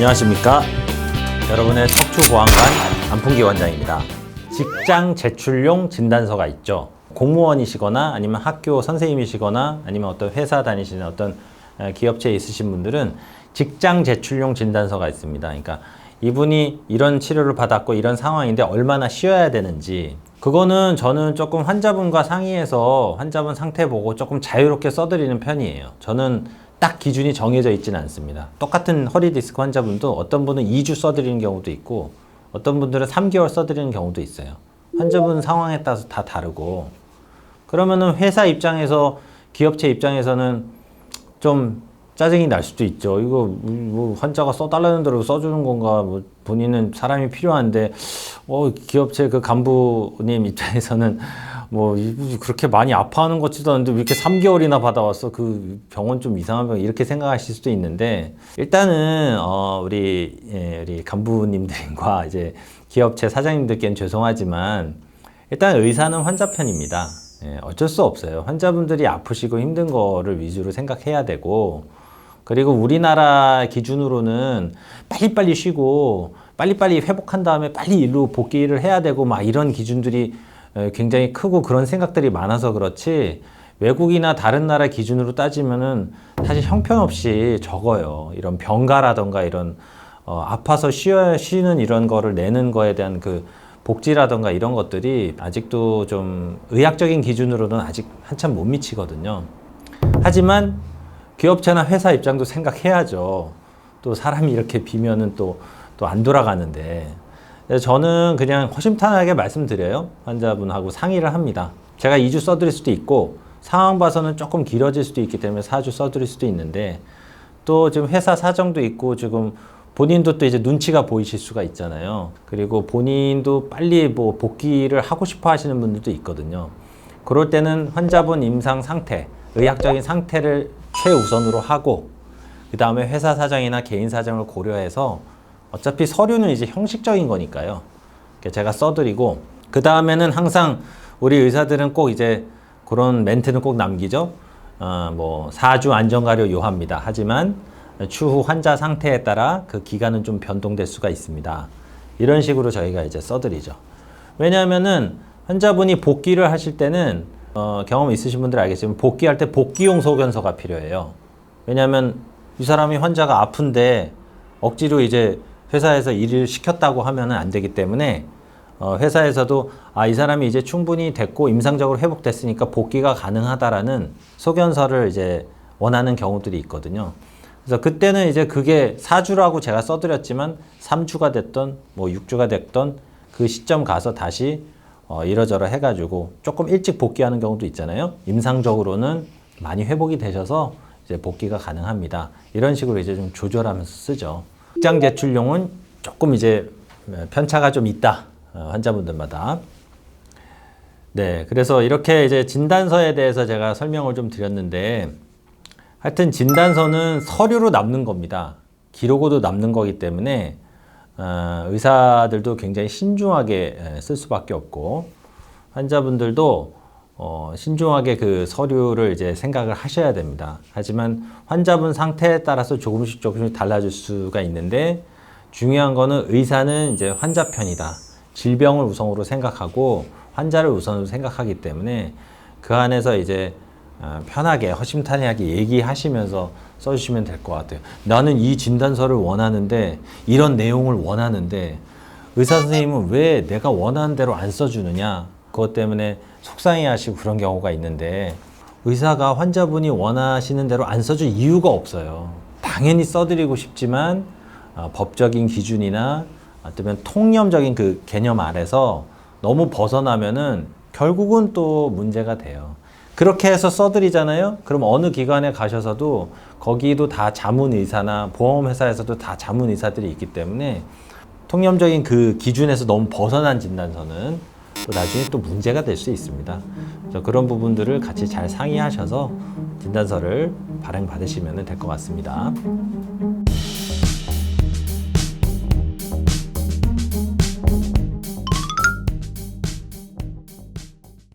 안녕하십니까. 여러분의 척추보안관 안풍기 원장입니다. 직장 제출용 진단서가 있죠. 공무원이시거나 아니면 학교 선생님이시거나 아니면 어떤 회사 다니시는 어떤 기업체에 있으신 분들은 직장 제출용 진단서가 있습니다. 그러니까 이분이 이런 치료를 받았고 이런 상황인데 얼마나 쉬어야 되는지, 그거는 저는 조금 환자분과 상의해서 환자분 상태 보고 조금 자유롭게 써드리는 편이에요. 저는 딱 기준이 정해져 있지는 않습니다. 똑같은 허리 디스크 환자분도 어떤 분은 2주 써드리는 경우도 있고 어떤 분들은 3개월 써드리는 경우도 있어요. 환자분 상황에 따라서 다 다르고, 그러면은 회사 입장에서, 기업체 입장에서는 좀 짜증이 날 수도 있죠. 이거 뭐 환자가 써달라는 대로 써주는 건가, 뭐 본인은 사람이 필요한데 기업체 그 간부님 입장에서는 뭐 그렇게 많이 아파하는 것 같지도 않은데 왜 이렇게 3개월이나 받아왔어, 그 병원 좀 이상한 병, 이렇게 생각하실 수도 있는데, 일단은 우리 간부님들과 이제 기업체 사장님들께는 죄송하지만 일단 의사는 환자 편입니다. 어쩔 수 없어요. 환자분들이 아프시고 힘든 거를 위주로 생각해야 되고, 그리고 우리나라 기준으로는 빨리빨리 쉬고 빨리빨리 회복한 다음에 빨리 일로 복귀를 해야 되고 막 이런 기준들이 굉장히 크고 그런 생각들이 많아서 그렇지, 외국이나 다른 나라 기준으로 따지면은 사실 형편없이 적어요. 이런 병가라던가 이런 아파서 쉬는 이런 거를 내는 거에 대한 그 복지라던가 이런 것들이 아직도 좀 의학적인 기준으로는 아직 한참 못 미치거든요. 하지만 기업체나 회사 입장도 생각해야죠. 또 사람이 이렇게 비면은 또 안 돌아가는데, 저는 그냥 허심탄회하게 말씀드려요. 환자분하고 상의를 합니다. 제가 2주 써드릴 수도 있고 상황 봐서는 조금 길어질 수도 있기 때문에 4주 써드릴 수도 있는데, 또 지금 회사 사정도 있고 지금 본인도 또 이제 눈치가 보이실 수가 있잖아요. 그리고 본인도 빨리 뭐 복귀를 하고 싶어 하시는 분들도 있거든요. 그럴 때는 환자분 임상 상태, 의학적인 상태를 최우선으로 하고, 그 다음에 회사 사정이나 개인 사정을 고려해서, 어차피 서류는 이제 형식적인 거니까요. 제가 써드리고, 그 다음에는 항상 우리 의사들은 꼭 이제 그런 멘트는 꼭 남기죠. 뭐 4주 안전가료 요합니다. 하지만 추후 환자 상태에 따라 그 기간은 좀 변동될 수가 있습니다. 이런 식으로 저희가 이제 써드리죠. 왜냐하면은 환자분이 복귀를 하실 때는 경험 있으신 분들 알겠지만 복귀할 때 복귀용 소견서가 필요해요. 왜냐하면 이 사람이 환자가 아픈데 억지로 이제 회사에서 일을 시켰다고 하면은 안 되기 때문에 회사에서도 이 사람이 이제 충분히 됐고 임상적으로 회복됐으니까 복귀가 가능하다라는 소견서를 이제 원하는 경우들이 있거든요. 그래서 그때는 이제 그게 4주라고 제가 써드렸지만 3주가 됐던 뭐 6주가 됐던 그 시점 가서 다시 이러저러 해가지고 조금 일찍 복귀하는 경우도 있잖아요. 임상적으로는 많이 회복이 되셔서 이제 복귀가 가능합니다. 이런 식으로 이제 좀 조절하면서 쓰죠. 직장 제출용은 조금 이제 편차가 좀 있다. 환자분들마다. 네, 그래서 이렇게 이제 진단서에 대해서 제가 설명을 좀 드렸는데, 하여튼 진단서는 서류로 남는 겁니다. 기록으로 남는 거기 때문에 의사들도 굉장히 신중하게 쓸 수밖에 없고, 환자분들도 신중하게 그 서류를 이제 생각을 하셔야 됩니다. 하지만 환자분 상태에 따라서 조금씩 달라질 수가 있는데, 중요한 거는 의사는 이제 환자 편이다. 질병을 우선으로 생각하고 환자를 우선으로 생각하기 때문에 그 안에서 이제 편하게 허심탄회하게 얘기하시면서 써주시면 될 것 같아요. 나는 이 진단서를 원하는데, 이런 내용을 원하는데 의사 선생님은 왜 내가 원하는 대로 안 써주느냐, 그것 때문에 속상해하시고 그런 경우가 있는데, 의사가 환자분이 원하시는 대로 안 써줄 이유가 없어요. 당연히 써드리고 싶지만 법적인 기준이나 아니면 통념적인 그 개념 아래서 너무 벗어나면은 결국은 또 문제가 돼요. 그렇게 해서 써드리잖아요. 그럼 어느 기관에 가셔서도 거기도 다 자문의사나 보험회사에서도 다 자문의사들이 있기 때문에 통념적인 그 기준에서 너무 벗어난 진단서는 또 나중에 또 문제가 될 수 있습니다. 그래서 그런 부분들을 같이 잘 상의하셔서 진단서를 발행받으시면 될 것 같습니다.